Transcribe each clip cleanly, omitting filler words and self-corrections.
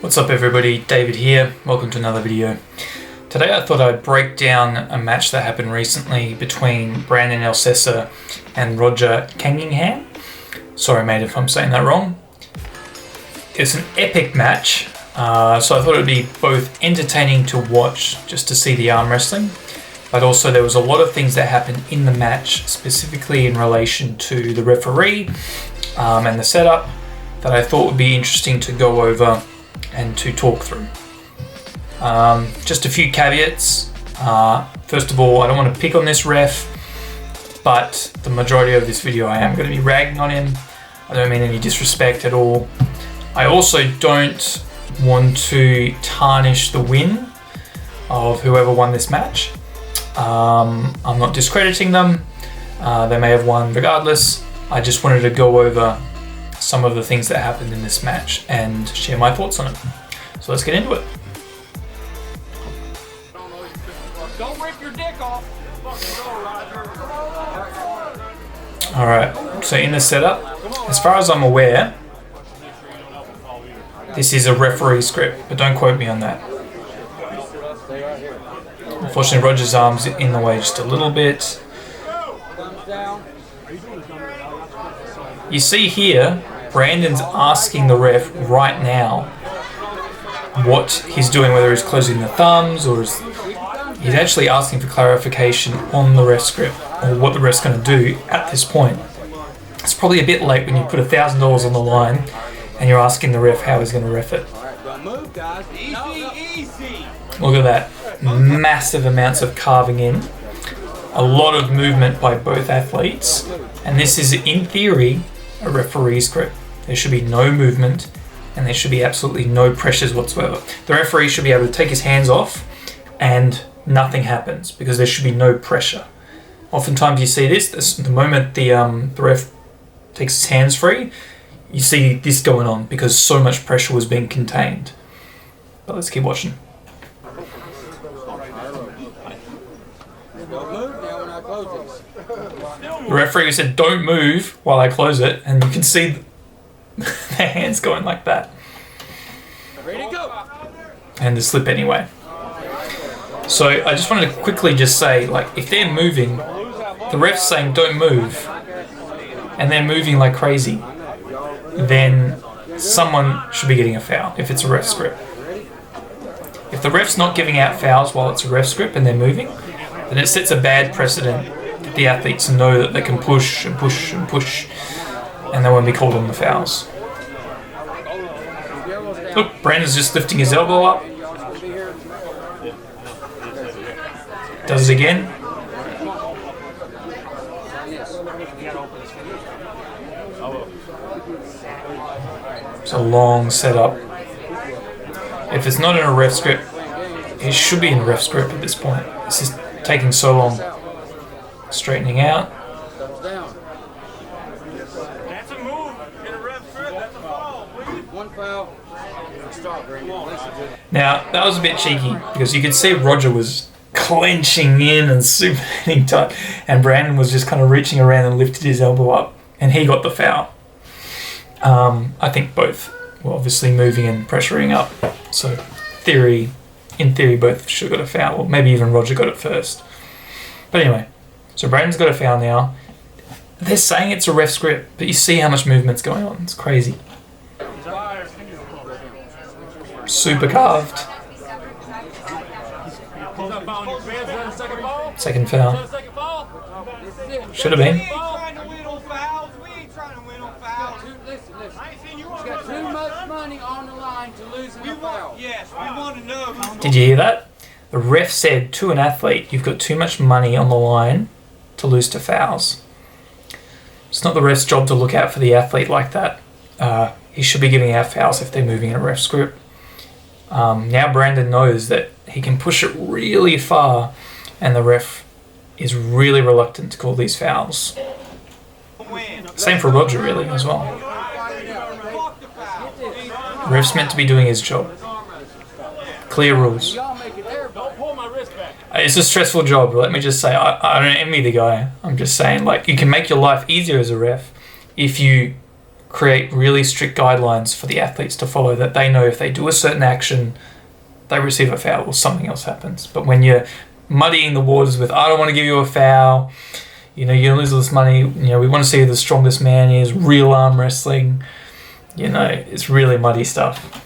What's up everybody, David here, welcome to another video. Today I thought I'd break down a match that happened recently between Brandon Ellsessor and Roger Kangingham. Sorry mate if I'm saying that wrong. It's an epic match, so I thought it would be both entertaining to watch just to see the arm wrestling, but also there was a lot of things that happened in the match, specifically in relation to the referee and the setup, that I thought would be interesting to go over and to talk through. Just a few caveats. First of all, I don't want to pick on this ref, but the majority of this video I am going to be ragging on him. I don't mean any disrespect at all. I also don't want to tarnish the win of whoever won this match. I'm not discrediting them. They may have won regardless. I just wanted to go over some of the things that happened in this match and share my thoughts on it. So let's get into it. Don't rip your dick off. Alright, so in the setup, as far as I'm aware, this is a referee script, but don't quote me on that. Unfortunately, Roger's arm's in the way just a little bit. You see here, Brandon's asking the ref right now what he's doing, whether he's closing the thumbs or he's actually asking for clarification on the ref script or what the ref's going to do at this point. It's probably a bit late when you put $1,000 on the line and you're asking the ref how he's going to ref it. Look at that, massive amounts of carving in, a lot of movement by both athletes, and this is in theory a referee's script. There should be no movement and there should be absolutely no pressures whatsoever. The referee should be able to take his hands off and nothing happens because there should be no pressure. Oftentimes you see this the moment the ref takes his hands free, you see this going on because so much pressure was being contained. But let's keep watching. The referee said don't move while I close it, and you can see their hands going like that. Ready to go. And the slip anyway. So I just wanted to quickly just say, like, if they're moving, the ref's saying don't move, and they're moving like crazy, then someone should be getting a foul if it's a ref script. If the ref's not giving out fouls while it's a ref script and they're moving, then it sets a bad precedent that the athletes know that they can push and push and push, and they won't be called on the fouls. Look, Brandon's just lifting his elbow up. Does it again. It's a long setup. If it's not in a ref script, it should be in a ref script at this point. This is taking so long. Straightening out. That's a move. In a ref script, that's a foul. One foul. Now, that was a bit cheeky because you could see Roger was clenching in and super hitting tight, and Brandon was just kind of reaching around and lifted his elbow up, and he got the foul. I think both were obviously moving and pressuring up, so in theory both should have got a foul, or maybe even Roger got it first. But anyway, so Brandon's got a foul now. They're saying it's a ref script, but you see how much movement's going on. It's crazy. Super carved. Second foul. Should have been. Too much money on the line to lose in a foul. Yes, we want to know. Did you hear that? The ref said to an athlete, you've got too much money on the line to lose to fouls. It's not the ref's job to look out for the athlete like that. He should be giving out fouls if they're moving in a ref script. Now Brandon knows that he can push it really far, and the ref is really reluctant to call these fouls. Same for Roger really as well. The ref's meant to be doing his job. Clear rules. It's a stressful job, let me just say. I don't envy the guy. I'm just saying, like, you can make your life easier as a ref if you create really strict guidelines for the athletes to follow, that they know if they do a certain action, they receive a foul or something else happens. But when you're muddying the waters with, I don't want to give you a foul, you're going to lose all this money, we want to see who the strongest man is, real arm wrestling, it's really muddy stuff.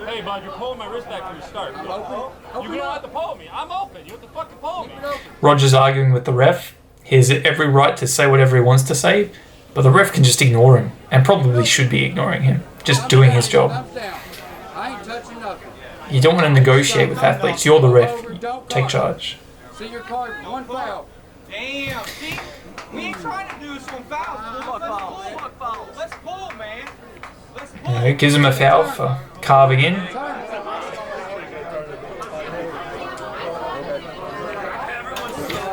Hey, bud, you're pulling my wrist back from the start. I'm open. You don't have to pull me. I'm open. You have to fucking pull me. Roger's arguing with the ref. He has every right to say whatever he wants to say, but the ref can just ignore him, and probably should be ignoring him, just doing his job. I ain't touching nothing. You don't want to negotiate with athletes. You're the ref. Take charge. See your card, 1 foul. Damn, see? We ain't trying to do some fouls. Let's pull, man. Let's pull. Gives him a foul for carving in.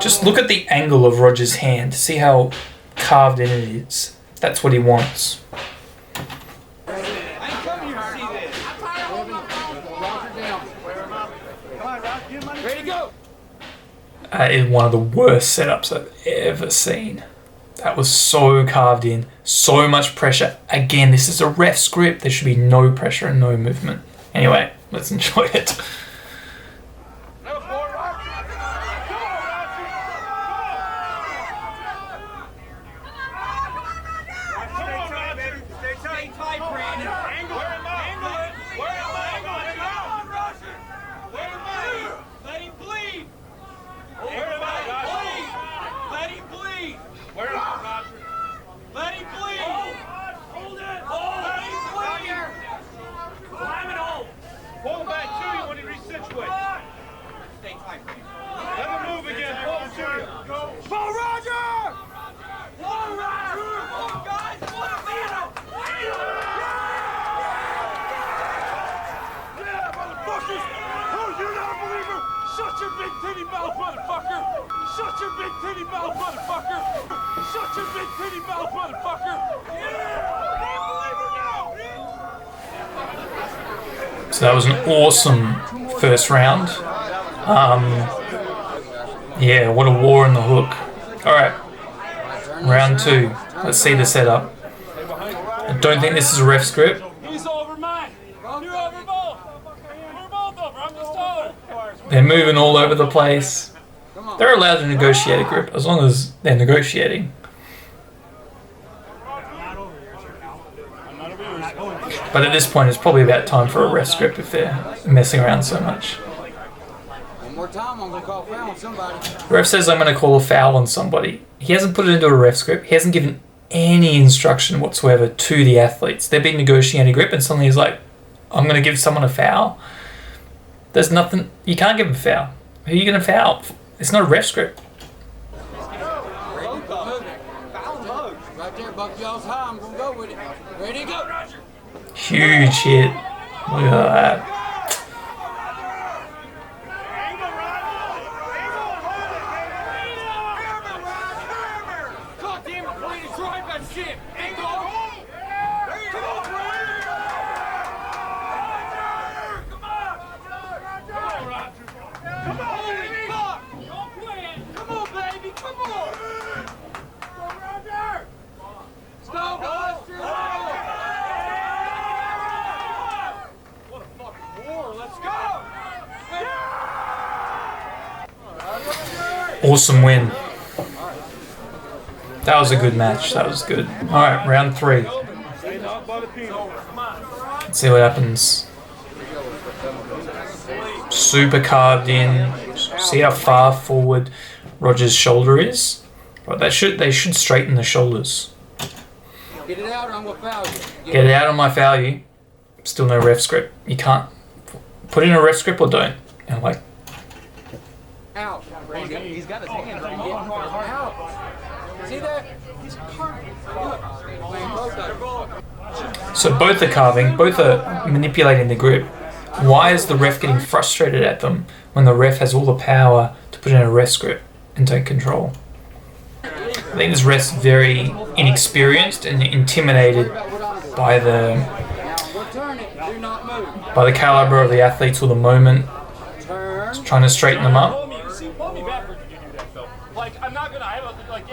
Just look at the angle of Roger's hand. See how carved in it is. That's what he wants. I ain't coming here to see this. Ready to go. That is one of the worst setups I've ever seen. That was so carved in. So much pressure. Again, this is a ref script. There should be no pressure and no movement. Anyway, let's enjoy it. So that was an awesome first round. Yeah, what a war in the hook. Alright, round 2. Let's see the setup. I don't think this is a ref script. He's over mine. You're over both. We're both over. I'm just taller. They're moving all over the place. They're allowed to negotiate a grip as long as they're negotiating. But at this point, it's probably about time for a ref script if they're messing around so much. One more time, I'm going to call foul on somebody. The ref says I'm going to call a foul on somebody. He hasn't put it into a ref script. He hasn't given any instruction whatsoever to the athletes. They've been negotiating a grip and suddenly he's like, I'm going to give someone a foul. There's nothing. You can't give a foul. Who are you going to foul? It's not a ref script. Right there, Buck Y'all's high. I'm going to go with it. Ready to go, Roger. Huge hit. Look at that. God damn it, Brandon, drive that shit. Ain't Awesome win. That was a good match. That was good. Alright, round 3. Let's see what happens. Super carved in. See how far forward Roger's shoulder is? Right, they should straighten the shoulders. Get it out or I'm going to foul you. Get it out on my foul you. Still no ref script. You can't put in a ref script or don't. And like, out. He's got his hands on you. Out. See that? He's perfect. so both are carving, both are manipulating the grip. Why is the ref getting frustrated at them when the ref has all the power to put in a ref script and take control? I think this ref's very inexperienced and intimidated by the caliber of the athletes or the moment. Just trying to straighten them up. Pull me backwards if you do that, Phil. Like, I'm not gonna. You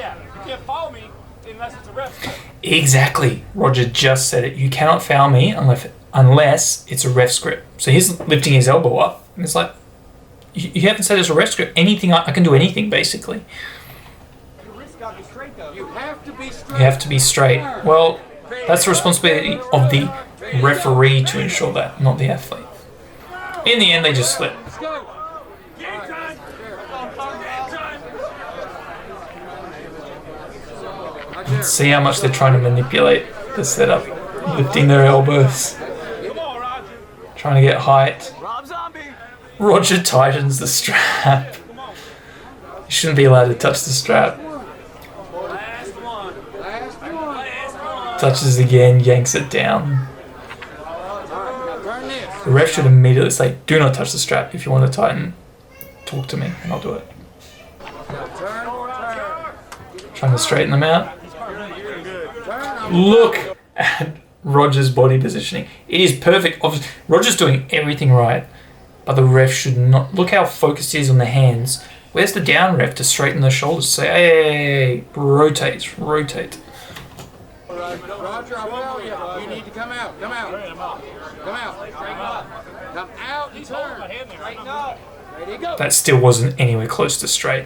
can't follow me unless it's a ref. Exactly. Roger just said it. You cannot foul me unless it's a ref grip. So he's lifting his elbow up, and it's like, you haven't said it's a ref grip. Anything, I can do anything, basically. Your wrist got to be straight, though. You have to be straight. You have to be straight. Well, that's the responsibility of the referee to ensure that, not the athlete. In the end, they just slip. Let's go. See how much they're trying to manipulate the setup, lifting their elbows, trying to get height. Roger tightens the strap. You shouldn't be allowed to touch the strap. Touches again, yanks it down. The ref should immediately say, do not touch the strap. If you want to tighten, talk to me and I'll do it. Trying to straighten them out. Look at Roger's body positioning. It is perfect. Obviously, Roger's doing everything right, but the ref should not. Look how focused he is on the hands. Where's the down ref to straighten the shoulders? Say, hey, rotate, rotate. Roger, I tell you, you need to come out. Come out. Come out. Come out and turn. Straighten up. Ready to go. That still wasn't anywhere close to straight.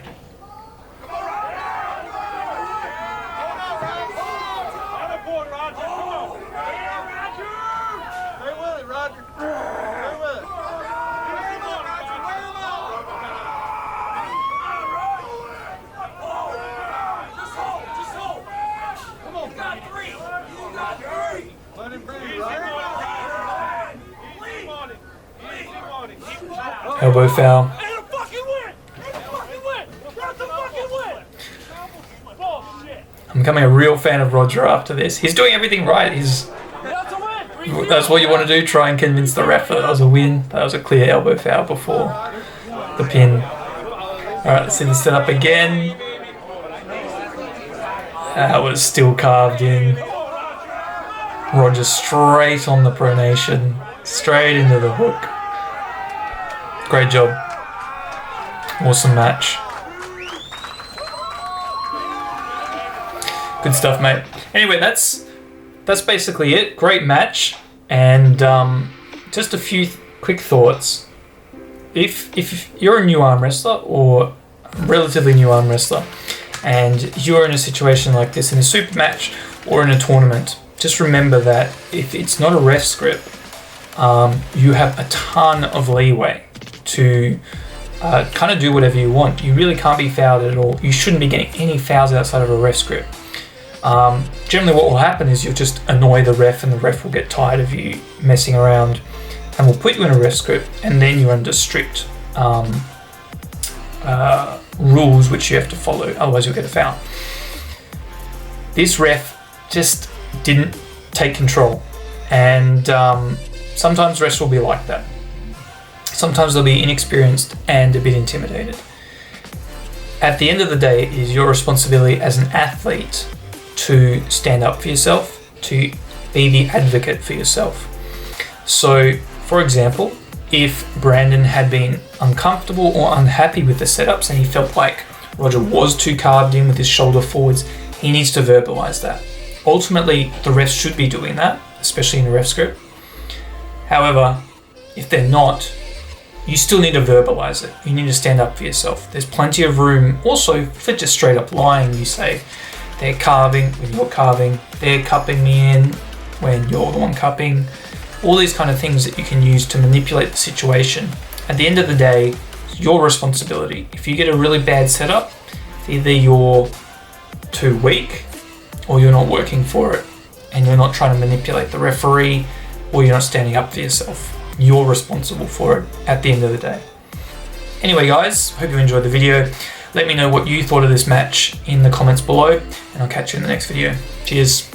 Elbow foul. I'm becoming a real fan of Roger after this. He's doing everything right. That's what you want to do, try and convince the ref that was a win. That was a clear elbow foul before the pin. Alright, let's see the setup again. That was still carved in. Roger straight on the pronation, straight into the hook. Great job. Awesome match. Good stuff, mate. Anyway, that's basically it. Great match. And just a few quick thoughts. If you're a new arm wrestler or relatively new arm wrestler and you're in a situation like this in a super match or in a tournament, just remember that if it's not a ref script, you have a ton of leeway to kind of do whatever you want. You really can't be fouled at all. You shouldn't be getting any fouls outside of a ref script. Generally what will happen is you'll just annoy the ref and the ref will get tired of you messing around and will put you in a ref script, and then you're under strict rules which you have to follow, otherwise you'll get a foul. This ref just didn't take control, and sometimes refs will be like that. Sometimes they'll be inexperienced and a bit intimidated. At the end of the day, it is your responsibility as an athlete to stand up for yourself, to be the advocate for yourself. So, for example, if Brandon had been uncomfortable or unhappy with the setups and he felt like Roger was too carved in with his shoulder forwards, he needs to verbalize that. Ultimately, the refs should be doing that, especially in a ref script. However, if they're not, you still need to verbalize it. You need to stand up for yourself. There's plenty of room. Also, if they're just straight up lying, you say, they're carving when you're carving, they're cupping me in when you're the one cupping. All these kind of things that you can use to manipulate the situation. At the end of the day, it's your responsibility. If you get a really bad setup, either you're too weak or you're not working for it and you're not trying to manipulate the referee, or you're not standing up for yourself. You're responsible for it at the end of the day. Anyway guys, hope you enjoyed the video. Let me know what you thought of this match in the comments below, and I'll catch you in the next video. Cheers.